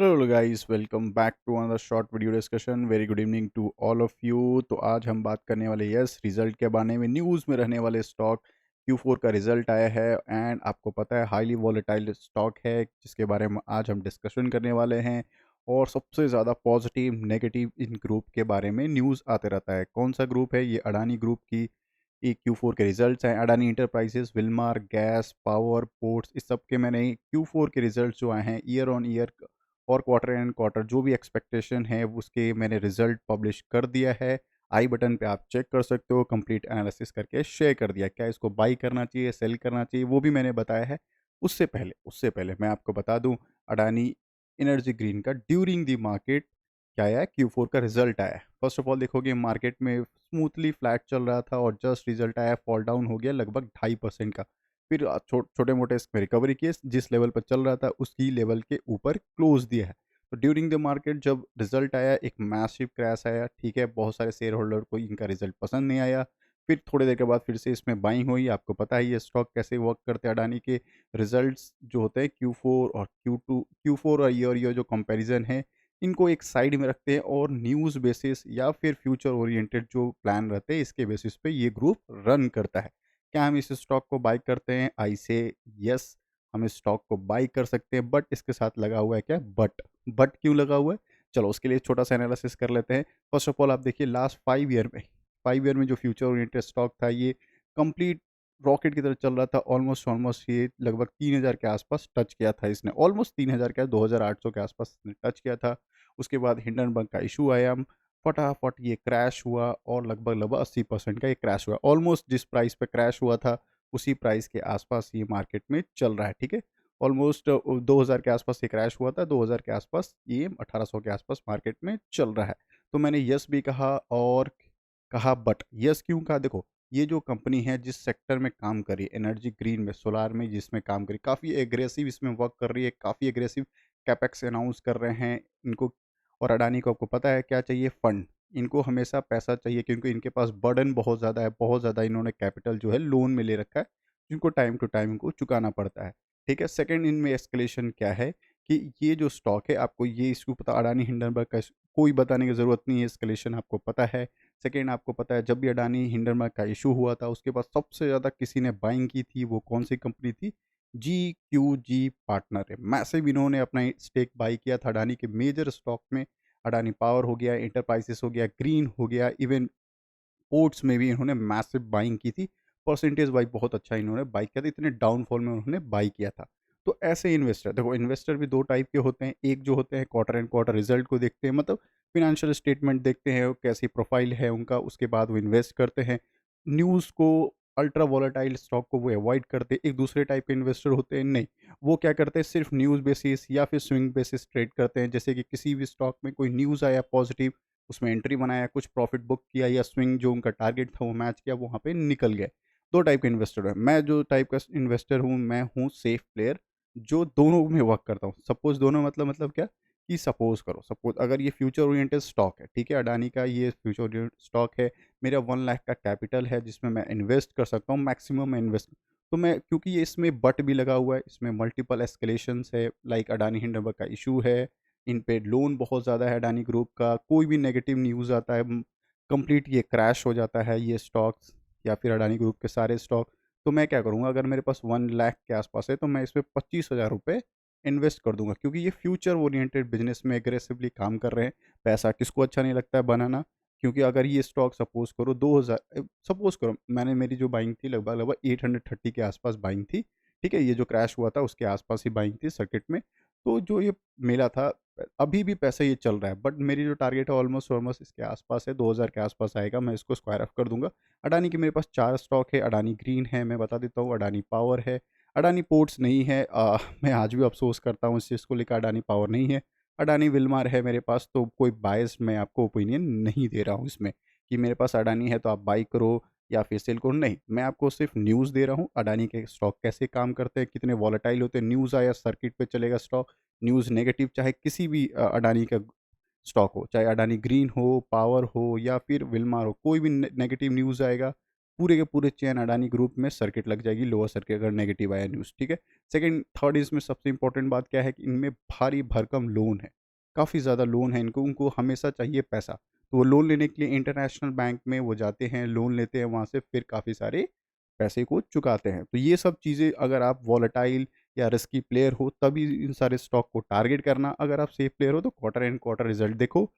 Hello guys, welcome back to another short video discussion. Very good evening to all of you. तो आज हम बात करने वाले रिजल्ट के बारे में, न्यूज़ में रहने वाले स्टॉक। Q4 का रिजल्ट आया है एंड आपको पता है हाईली वॉलेटाइल स्टॉक है, जिसके बारे में आज हम डिस्कशन करने वाले हैं। और सबसे ज़्यादा पॉजिटिव नेगेटिव इन ग्रुप के बारे में न्यूज़ आते रहता है। कौन सा ग्रुप है? ये अडानी ग्रुप की ये Q4 के रिजल्ट्स हैं। Adani Enterprises, Wilmar, Gas Power, Ports, इस सब के मैंने Q4 के रिजल्ट्स जो आए हैं ईयर ऑन ईयर और क्वार्टर एंड क्वार्टर, जो भी एक्सपेक्टेशन है उसके मैंने रिजल्ट पब्लिश कर दिया है। आई बटन पे आप चेक कर सकते हो, कंप्लीट एनालिसिस करके शेयर कर दिया। क्या इसको बाई करना चाहिए, सेल करना चाहिए, वो भी मैंने बताया है। उससे पहले मैं आपको बता दूं, अडानी एनर्जी ग्रीन का ड्यूरिंग दी मार्केट क्या आया है, Q4 का रिजल्ट आया है। फर्स्ट ऑफ ऑल देखोगे मार्केट में स्मूथली फ्लैट चल रहा था और जस्ट रिजल्ट आया, फॉल डाउन हो गया लगभग 2.5% का। फिर छोटे मोटे इसमें रिकवरी किए, जिस लेवल पर चल रहा था उसकी लेवल के ऊपर क्लोज दिया है। तो ड्यूरिंग द मार्केट जब रिजल्ट आया, एक मैसिव क्रैश आया। ठीक है, बहुत सारे शेयर होल्डर को इनका रिजल्ट पसंद नहीं आया। फिर थोड़ी देर के बाद फिर से इसमें बाइंग हुई। आपको पता है ये स्टॉक कैसे वर्क करते हैं। अडानी के रिजल्ट्स जो होते हैं Q4 और ईयर जो कंपैरिजन है, इनको एक साइड में रखते हैं और न्यूज़ बेसिस या फिर फ्यूचर ओरिएंटेड जो प्लान रहते हैं, इसके बेसिस पे ये ग्रुप रन करता है। क्या हम इस स्टॉक को बाय करते हैं? आई से यस, हम इस स्टॉक को बाय कर सकते हैं, बट इसके साथ लगा हुआ है क्या? बट क्यों लगा हुआ है? चलो उसके लिए छोटा सा एनालिसिस कर लेते हैं। फर्स्ट ऑफ ऑल आप देखिए, लास्ट 5 ईयर में जो फ्यूचर ओरिएंटेड स्टॉक था, ये कंप्लीट रॉकेट की तरह चल रहा था। ऑलमोस्ट ऑलमोस्ट ये लगभग 3000 के आसपास टच किया था इसने। ऑलमोस्ट 3000 क्या, 2800 के आसपास इसने टच किया था। उसके बाद हिंडनबर्ग का इशू आया, फटाफट ये क्रैश हुआ और लगभग लगभग 80% का ये क्रैश हुआ। ऑलमोस्ट जिस प्राइस पे क्रैश हुआ था उसी प्राइस के आसपास ये मार्केट में चल रहा है। ठीक है, ऑलमोस्ट 2000 के आसपास ये क्रैश हुआ था, 2000 के आसपास ये 1800 के आसपास मार्केट में चल रहा है। तो मैंने यस भी कहा और कहा बट। यस क्यों कहा? देखो, ये जो कंपनी है जिस सेक्टर में काम करी, एनर्जी ग्रीन में, सोलार में जिसमें काम करी, काफ़ी एग्रेसिव इसमें वर्क कर रही है, काफ़ी एग्रेसिव कैपेक्स अनाउंस कर रहे हैं इनको। और अडानी को आपको पता है क्या चाहिए? फंड। इनको हमेशा पैसा चाहिए क्योंकि इनके पास बर्डन बहुत ज़्यादा है, बहुत ज़्यादा इन्होंने कैपिटल जो है लोन में ले रखा है, जिनको टाइम टू टाइम इनको चुकाना पड़ता है। ठीक है, सेकंड इनमें एस्केलेशन क्या है कि ये जो स्टॉक है, आपको ये इसको पता, अडानी हिंडनबर्ग का कोई बताने की ज़रूरत नहीं है, एस्केलेशन आपको पता है। सेकंड, आपको पता है जब भी अडानी हिंडनबर्ग का इशू हुआ था, उसके बाद सबसे ज़्यादा किसी ने बाइंग की थी, वो कौन सी कंपनी थी? GQG पार्टनर है। मैसिव इन्होंने अपना स्टेक बाई किया था अडानी के मेजर स्टॉक में। अडानी पावर हो गया, इंटरप्राइजेस हो गया, ग्रीन हो गया, इवन पोर्ट्स में भी इन्होंने मैसिव बाइंग की थी। परसेंटेज वाइज बहुत अच्छा इन्होंने बाई किया था, इतने डाउनफॉल में उन्होंने बाई किया था। तो ऐसे इन्वेस्टर, देखो इन्वेस्टर भी दो टाइप के होते हैं। एक जो होते हैं क्वार्टर एंड क्वार्टर रिजल्ट को देखते हैं, मतलब फिनेंशियल स्टेटमेंट देखते हैं, वो कैसी प्रोफाइल है उनका, उसके बाद वो इन्वेस्ट करते हैं। न्यूज़ को, अल्ट्रा वॉलेटाइल स्टॉक को वो अवॉइड करते हैं। एक दूसरे टाइप के इन्वेस्टर होते हैं, नहीं, वो क्या करते हैं, सिर्फ न्यूज़ बेसिस या फिर स्विंग बेसिस ट्रेड करते हैं। जैसे कि किसी भी स्टॉक में कोई न्यूज़ आया पॉजिटिव, उसमें एंट्री बनाया, कुछ प्रॉफिट बुक किया या स्विंग जो उनका टारगेट था वो मैच किया, वहाँ पे निकल गए। 2 टाइप के इन्वेस्टर हैं। मैं जो टाइप का इन्वेस्टर हूँ, मैं हूँ सेफ प्लेयर, जो दोनों में वर्क करता हूँ। सपोज़ दोनों मतलब क्या कि सपोज़ अगर ये फ्यूचर ओरिएंटेड स्टॉक है, ठीक है, अडानी का ये फ्यूचर ओरिएंटेड स्टॉक है, मेरा 1 लाख का कैपिटल है जिसमें मैं इन्वेस्ट कर सकता हूँ, मैक्सिमम मैं इन्वेस्ट। तो मैं, क्योंकि ये इसमें बट भी लगा हुआ है, इसमें मल्टीपल एस्केलेशंस है, लाइक अडानी हिंडनबर्ग का इशू है, इन पे लोन बहुत ज़्यादा है अडानी ग्रुप का। कोई भी नेगेटिव न्यूज़ आता है, कंप्लीट ये क्रैश हो जाता है ये स्टॉक्स या फिर अडानी ग्रुप के सारे स्टॉक। तो मैं क्या करूँगा, अगर मेरे पास 1 लाख के आसपास है तो मैं इसमें 25,000 रुपये इन्वेस्ट कर दूंगा, क्योंकि ये फ्यूचर ओरिएंटेड बिजनेस में एग्रेसिवली काम कर रहे हैं। पैसा किसको अच्छा नहीं लगता है बनाना? क्योंकि अगर ये स्टॉक सपोज करो 2000, सपोज करो मैंने, मेरी जो बाइंग थी लगभग लगभग 830 के आसपास बाइंग थी। ठीक है, ये जो क्रैश हुआ था उसके आसपास ही बाइंग थी सर्किट में। तो जो ये मिला था, अभी भी पैसा ये चल रहा है, बट मेरी जो टारगेट है ऑलमोस्ट ऑलमोस्ट इसके आसपास है, 2000 के आसपास आएगा, मैं इसको स्क्वायर ऑफ कर दूंगा। अडानी की मेरे पास 4 स्टॉक है। अडानी ग्रीन है, मैं बता देता हूँ, अडानी पावर है, अडानी पोर्ट्स नहीं है। मैं आज भी अफसोस करता हूँ इस चीज़ को लेकर, अडानी पावर नहीं है। अडानी विल्मार है मेरे पास। तो कोई बायस मैं आपको ओपिनियन नहीं दे रहा हूँ इसमें कि मेरे पास अडानी है तो आप बाई करो या फिर सेल करो, नहीं, मैं आपको सिर्फ न्यूज़ दे रहा हूँ, अडानी के स्टॉक कैसे काम करते हैं, कितने वॉलेटाइल होते हैं। न्यूज़ आया, सर्किट पे चलेगा स्टॉक। न्यूज़ नेगेटिव, चाहे किसी भी अडानी का स्टॉक हो, चाहे अडानी ग्रीन हो, पावर हो या फिर विल्मार हो, कोई भी नेगेटिव न्यूज़ आएगा, पूरे के पूरे चेन अडानी ग्रुप में सर्किट लग जाएगी, लोअर सर्किट अगर नेगेटिव आया न्यूज़, ठीक है। सेकंड थर्ड इसमें सबसे इंपॉर्टेंट बात क्या है कि इनमें भारी भरकम लोन है, काफ़ी ज़्यादा लोन है इनको, उनको हमेशा चाहिए पैसा। तो वो लोन लेने के लिए इंटरनेशनल बैंक में वो जाते हैं, लोन लेते हैं, वहाँ से फिर काफ़ी सारे पैसे को चुकाते हैं। तो ये सब चीज़ें अगर आप वॉलेटाइल या रिस्की प्लेयर हो तभी इन सारे स्टॉक को टारगेट करना, अगर आप सेफ प्लेयर हो तो क्वार्टर एंड क्वार्टर रिजल्ट देखो,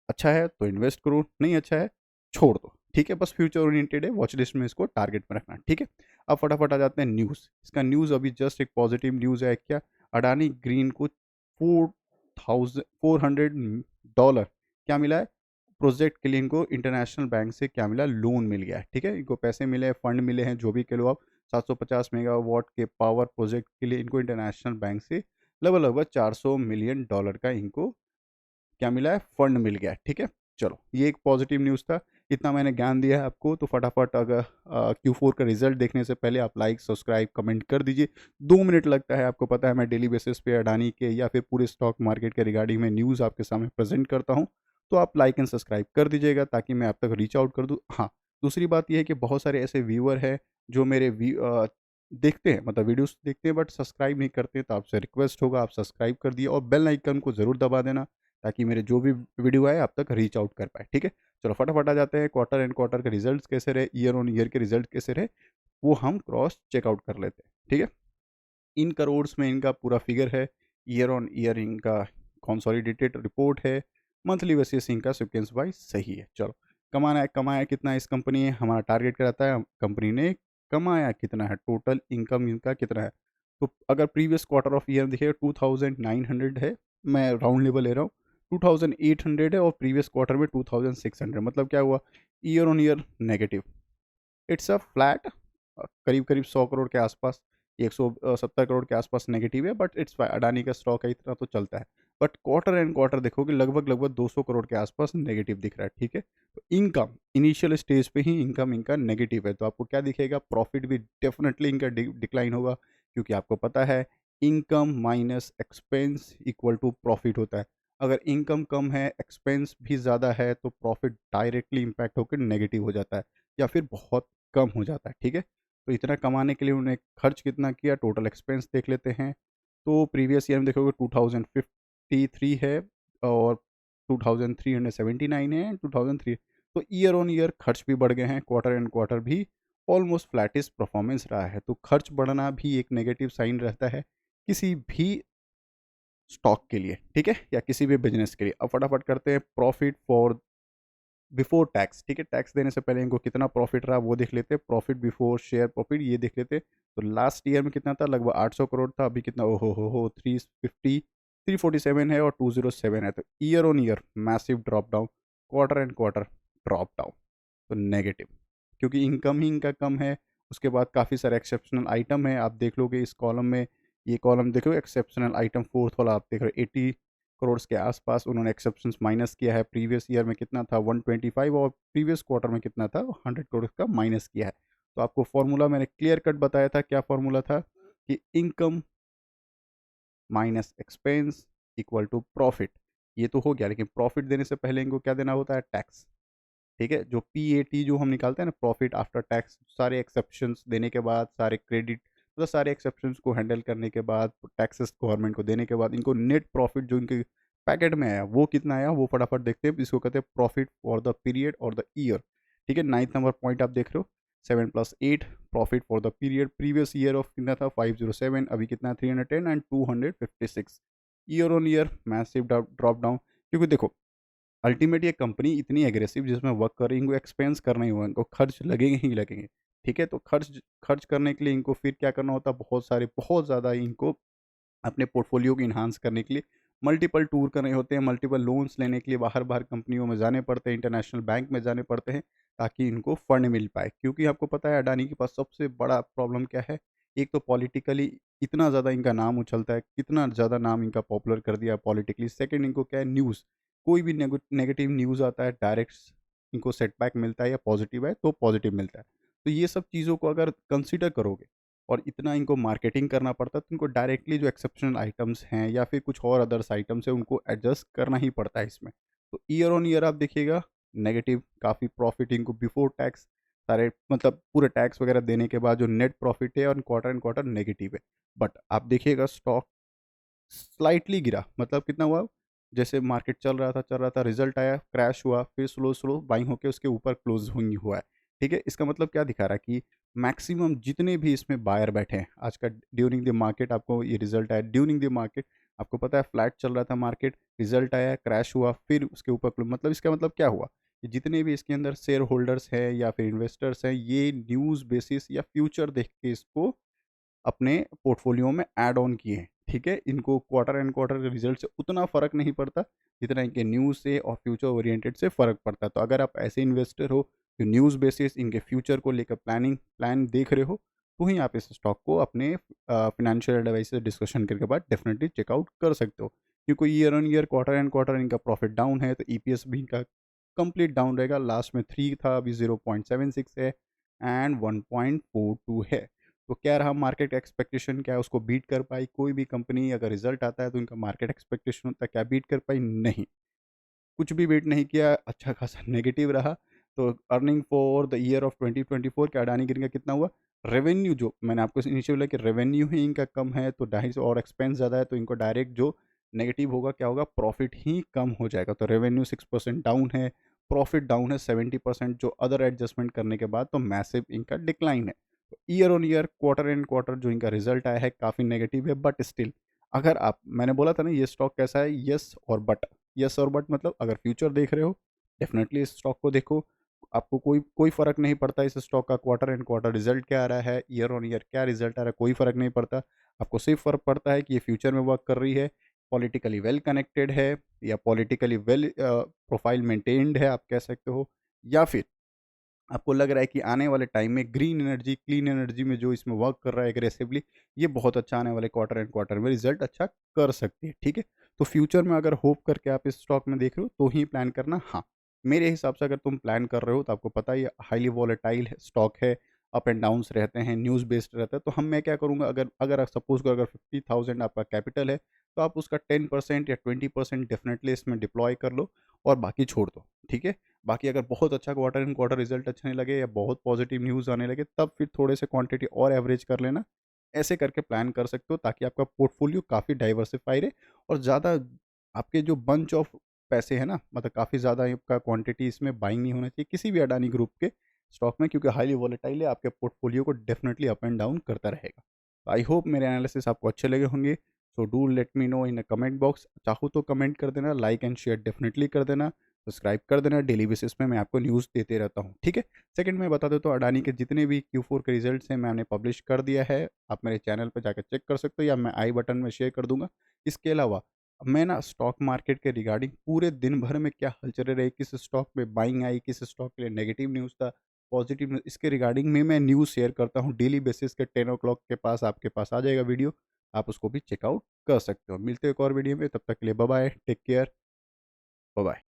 अच्छा है तो इन्वेस्ट करो, नहीं अच्छा है छोड़ दो, ठीक है। बस फ्यूचर ओरिएंटेड है, वॉच लिस्ट में इसको टारगेट में रखना, ठीक है। अब फटाफट आ जाते हैं न्यूज़। इसका न्यूज़ अभी जस्ट एक पॉजिटिव न्यूज़ है क्या, अडानी ग्रीन को 400 क्या मिला है प्रोजेक्ट के लिए, इनको इंटरनेशनल बैंक से क्या मिला, लोन मिल गया है, ठीक है। इनको पैसे मिले हैं, फंड मिले हैं, जो भी कह लो आप। 750 मेगावाट के पावर प्रोजेक्ट के लिए इनको इंटरनेशनल बैंक से लगभग लगभग $400 मिलियन का इनको क्या मिला है, फंड मिल गया है, ठीक है। चलो ये एक पॉजिटिव न्यूज़ था, इतना मैंने ज्ञान दिया है आपको। तो फटाफट अगर Q4 का रिजल्ट देखने से पहले आप लाइक सब्सक्राइब कमेंट कर दीजिए। 2 मिनट लगता है, आपको पता है मैं डेली बेसिस पे अडानी के या फिर पूरे स्टॉक मार्केट के रिगार्डिंग में न्यूज़ आपके सामने प्रेजेंट करता हूँ। तो आप लाइक एंड सब्सक्राइब कर दीजिएगा ताकि मैं आप तक रीच आउट कर दूँ। हाँ, दूसरी बात यह है कि बहुत सारे ऐसे व्यूअर हैं जो मेरे देखते हैं, मतलब वीडियोस देखते हैं बट सब्सक्राइब नहीं करते, तो आपसे रिक्वेस्ट होगा आप सब्सक्राइब कर दिए और बेल आइकन को ज़रूर दबा देना ताकि मेरे जो भी वीडियो आए आप तक रीच आउट कर पाए, ठीक है। चलो फटाफट आ जाते हैं क्वार्टर एंड क्वार्टर के रिजल्ट्स कैसे रहे, ईयर ऑन ईयर के रिजल्ट कैसे रहे, वो हम क्रॉस चेकआउट कर लेते हैं, ठीक है। इन करोड्स में इनका पूरा फिगर है, ईयर ऑन ईयर इनका कंसोलिडेटेड रिपोर्ट है, मंथली बेसिस इनका सिक्वेंस वाइज सही है। चलो कमाया कितना इस कंपनी ने, हमारा टारगेट कराता है कंपनी ने कमाया कितना है, टोटल इनकम इनका कितना है। तो अगर प्रीवियस क्वार्टर ऑफ ईयर देखिए 2900 है, मैं राउंड लेवल ले रहा हूँ, 2800 है, और प्रीवियस क्वार्टर में 2600, मतलब क्या हुआ, year on year negative. It's a flat, करीब करीब 100 करोड़ के आसपास, 170 करोड़ के आसपास नेगेटिव है, बट इट्स अडानी का स्टॉक है, इतना तो चलता है। बट क्वार्टर एंड क्वार्टर देखोगे लगभग लगभग 200 करोड़ के आसपास नेगेटिव दिख रहा है, ठीक है। तो इनकम इनिशियल स्टेज पे ही इनकम इनका नेगेटिव है, तो आपको क्या दिखेगा, प्रॉफिट भी डेफिनेटली इनका डिक्लाइन होगा, क्योंकि आपको पता है income minus expense equal to profit होता है। अगर इनकम कम है, एक्सपेंस भी ज़्यादा है, तो प्रॉफिट डायरेक्टली इम्पैक्ट होकर नेगेटिव हो जाता है या फिर बहुत कम हो जाता है, ठीक है। तो इतना कमाने के लिए उन्होंने खर्च कितना किया, टोटल एक्सपेंस देख लेते हैं। तो प्रीवियस ईयर में देखोगे 2053 है और 2379 है, 2003। तो ईयर ऑन ईयर खर्च भी बढ़ गए हैं, क्वार्टर एंड क्वार्टर भी ऑलमोस्ट फ्लैटिस परफॉर्मेंस रहा है। तो खर्च बढ़ना भी एक नेगेटिव साइन रहता है किसी भी स्टॉक के लिए, ठीक है, या किसी भी बिजनेस के लिए। अब फटाफट करते हैं प्रॉफिट फॉर बिफोर टैक्स, ठीक है। टैक्स देने से पहले इनको कितना प्रॉफिट रहा वो देख लेते हैं, प्रॉफिट बिफोर शेयर प्रॉफिट ये देख लेते हैं। तो लास्ट ईयर में कितना था, लगभग 800 करोड़ था, अभी कितना, ओहो हो 347 है और 207 है। तो year on year massive drop down, quarter and quarter drop down, तो नेगेटिव, क्योंकि इनकम ही इनका कम है। उसके बाद काफ़ी सारे एक्सेप्शनल आइटम है, आप देख लोगे इस कॉलम में, ये कॉलम देखो एक्सेप्शनल आइटम फोर्थ वाला आप देख रहे हो, 80 करोड़ के आसपास उन्होंने एक्सेप्शंस माइनस किया है। प्रीवियस ईयर में कितना था, 125, और प्रीवियस क्वार्टर में कितना था, 100 करोड़ का माइनस किया है। तो आपको फॉर्मूला मैंने क्लियर कट बताया था, क्या फॉर्मूला था कि income minus expense equal to profit. ये तो हो गया, लेकिन प्रॉफिट देने से पहले इनको क्या देना होता है, टैक्स, ठीक है। जो PAT जो हम निकालते हैं ना, प्रॉफिट आफ्टर टैक्स, सारे एक्सेप्शंस देने के बाद, सारे क्रेडिट, मतलब सारे एक्सेप्शंस को हैंडल करने के बाद, टैक्सेस गवर्नमेंट को देने के बाद, इनको नेट प्रॉफिट जो इनके पैकेट में आया वो कितना आया, वो फटाफट देखते हैं। इसको कहते हैं प्रॉफिट फॉर द पीरियड और द ईयर, ठीक है। 9th नंबर पॉइंट आप देख रहे हो, 7 + 8 profit for the period, previous year of कितना था, 507, अभी कितना है, 310 and 256। Year on year massive drop down, क्योंकि देखो अल्टीमेट ये कंपनी इतनी एग्रेसिव जिसमें वर्क कर रही है, इनको एक्सपेंस करना ही होगा, इनको खर्च लगेंगे ही लगेंगे, ठीक है। तो खर्च खर्च करने के लिए इनको फिर क्या करना होता है, बहुत ज़्यादा इनको अपने पोर्टफोलियो को इन्हांस करने के लिए मल्टीपल टूर करने होते हैं, मल्टीपल लोन्स लेने के लिए बाहर बाहर कंपनियों में जाने पड़ते हैं, इंटरनेशनल बैंक में जाने पड़ते हैं, ताकि इनको फंड मिल पाए। क्योंकि आपको पता है अडानी के पास सबसे बड़ा प्रॉब्लम क्या है, एक तो पॉलिटिकली इतना ज़्यादा इनका नाम उछलता है, कितना ज़्यादा नाम इनका पॉपुलर कर दिया पॉलिटिकली। सेकंड, इनको क्या है, न्यूज़, कोई भी नेगेटिव न्यूज़ आता है डायरेक्ट इनको सेटबैक मिलता है, या पॉजिटिव है तो पॉजिटिव मिलता है। तो ये सब चीज़ों को अगर कंसिडर करोगे और इतना इनको मार्केटिंग करना पड़ता है, तो इनको डायरेक्टली जो एक्सेप्शनल आइटम्स हैं या फिर कुछ और अदर्स आइटम्स हैं उनको एडजस्ट करना ही पड़ता है इसमें। तो ईयर ऑन ईयर आप देखिएगा नेगेटिव, काफ़ी प्रॉफिट इनको बिफोर टैक्स सारे मतलब पूरे टैक्स वगैरह देने के बाद जो नेट प्रॉफिट है और क्वार्टर एंड क्वार्टर नेगेटिव है। बट आप देखिएगा स्टॉक स्लाइटली गिरा, मतलब कितना हुआ, जैसे मार्केट चल रहा था, रिजल्ट आया, क्रैश हुआ, फिर स्लो स्लो बाइंग होके उसके ऊपर क्लोज हुआ है। ठीक है, इसका मतलब क्या दिखा रहा है कि मैक्सिमम जितने भी इसमें बायर बैठे हैं आज का ड्यूरिंग द मार्केट, आपको ये रिजल्ट आया ड्यूरिंग द मार्केट, आपको पता है फ्लैट चल रहा था मार्केट, रिजल्ट आया, क्रैश हुआ, फिर उसके ऊपर मतलब इसका मतलब क्या हुआ कि जितने भी इसके अंदर शेयर होल्डर्स हैं या फिर इन्वेस्टर्स हैं, ये न्यूज़ बेसिस या फ्यूचर देख के इसको अपने पोर्टफोलियो में ऐड ऑन किए हैं। ठीक है, इनको क्वार्टर एंड क्वार्टर के रिजल्ट से उतना फ़र्क नहीं पड़ता जितना इनके न्यूज़ से और फ्यूचर ओरिएंटेड से फ़र्क पड़ता है। तो अगर आप ऐसे इन्वेस्टर हो जो न्यूज़ बेसिस इनके फ्यूचर को लेकर प्लान देख रहे हो, तो ही आप इस स्टॉक को अपने फाइनेंशियल एडवाइस से डिस्कशन करके बाद डेफिनेटली चेकआउट कर सकते हो, क्योंकि year on year quarter and quarter इनका प्रॉफिट डाउन है, तो ईपीएस भी इनका कंप्लीट डाउन रहेगा। लास्ट में 3 था, अभी 0.76 है एंड 1.42 है। तो क्या रहा मार्केट एक्सपेक्टेशन, क्या उसको बीट कर पाई? कोई भी कंपनी अगर रिजल्ट आता है तो इनका मार्केट एक्सपेक्टेशन होता है, क्या बीट कर पाई? नहीं, कुछ भी बीट नहीं किया, अच्छा खासा नेगेटिव रहा। तो earning for the year of 2024 क्या अडानी गिर का कितना हुआ? रेवेन्यू जो मैंने आपको नीचे बोला कि रेवेन्यू ही इनका कम है, तो 250 और एक्सपेंस ज़्यादा है, तो इनको डायरेक्ट जो नेगेटिव होगा क्या होगा? प्रॉफिट ही कम हो जाएगा। तो रेवेन्यू 6% डाउन है, प्रॉफिट डाउन है 70%, जो अदर एडजस्टमेंट करने के बाद तो मैसिव इनका डिक्लाइन है। तो year on year quarter and quarter जो इनका रिजल्ट आया है काफ़ी नेगेटिव है, बट स्टिल अगर आप, मैंने बोला था ना ये स्टॉक कैसा है, यस और बट, यस और बट मतलब अगर फ्यूचर देख रहे हो डेफिनेटली इस स्टॉक को देखो। आपको कोई कोई फ़र्क नहीं पड़ता इस स्टॉक का क्वार्टर एंड क्वार्टर रिजल्ट क्या आ रहा है, ईयर ऑन ईयर क्या रिजल्ट आ रहा है, कोई फ़र्क नहीं पड़ता। आपको सिर्फ फ़र्क पड़ता है कि ये फ्यूचर में वर्क कर रही है, पॉलिटिकली वेल कनेक्टेड है, या पॉलिटिकली वेल प्रोफाइल मेंटेन्ड है आप कह सकते हो, या फिर आपको लग रहा है कि आने वाले टाइम में ग्रीन एनर्जी, क्लीन एनर्जी में जो इसमें वर्क कर रहा है एग्रेसिवली, ये बहुत अच्छा आने वाले क्वार्टर एंड क्वार्टर में रिजल्ट अच्छा कर सकती है। ठीक है, तो फ्यूचर में अगर होप करके आप इस स्टॉक में देख रहे हो तो ही प्लान करना। हाँ, मेरे हिसाब से अगर तुम प्लान कर रहे हो तो आपको पता ही हाईली वॉलेटाइल स्टॉक है, अप एंड डाउन्स रहते हैं, न्यूज़ बेस्ड रहता है। तो हम मैं क्या करूँगा, अगर अगर सपोज को अगर 50,000 आपका कैपिटल है, तो आप उसका 10% या 20% डेफिनेटली इसमें डिप्लॉय कर लो और बाकी छोड़ दो। ठीक है, बाकी अगर बहुत अच्छा क्वार्टर इन क्वार्टर रिजल्ट अच्छे नहीं लगे या बहुत पॉजिटिव न्यूज़ आने लगे, तब फिर थोड़े से क्वांटिटी और एवरेज कर लेना। ऐसे करके प्लान कर सकते हो ताकि आपका पोर्टफोलियो काफ़ी डाइवर्सिफाई रहे और ज़्यादा आपके जो बंच ऑफ पैसे हैं ना, मतलब काफ़ी ज़्यादा आपका क्वांटिटी इसमें बाइंग नहीं होना चाहिए किसी भी अडानी ग्रुप के स्टॉक में, क्योंकि हाईली वॉलेटाइल है, आपके पोर्टफोलियो को डेफिनेटली अप एंड डाउन करता रहेगा। आई होप मेरे एनालिसिस आपको अच्छे लगे होंगे। So do let me know in a comment box, चाहो तो कमेंट कर देना, लाइक एंड शेयर डेफिनेटली कर देना, सब्सक्राइब कर देना। डेली बेसिस पे मैं आपको न्यूज़ देते रहता हूँ। ठीक है, सेकंड मैं बता देता हूँ, अडानी के जितने भी Q4 के रिजल्ट्स हैं मैंने पब्लिश कर दिया है, आप मेरे चैनल पे जाकर चेक कर सकते हो या मैं आई बटन में शेयर कर दूंगा। इसके अलावा मैं ना स्टॉक मार्केट के रिगार्डिंग पूरे दिन भर में क्या हलचलें रही, किस स्टॉक में बाइंग आई, किस स्टॉक के लिए नेगेटिव न्यूज़ था, पॉजिटिव न्यूज़, इसके रिगार्डिंग में मैं न्यूज़ शेयर करता हूँ डेली बेसिस के 10 ओ क्लॉक के पास आपके पास आ जाएगा वीडियो, आप उसको भी चेकआउट कर सकते हो। मिलते हैं एक और वीडियो में, तब तक के लिए bye bye, take care, bye bye.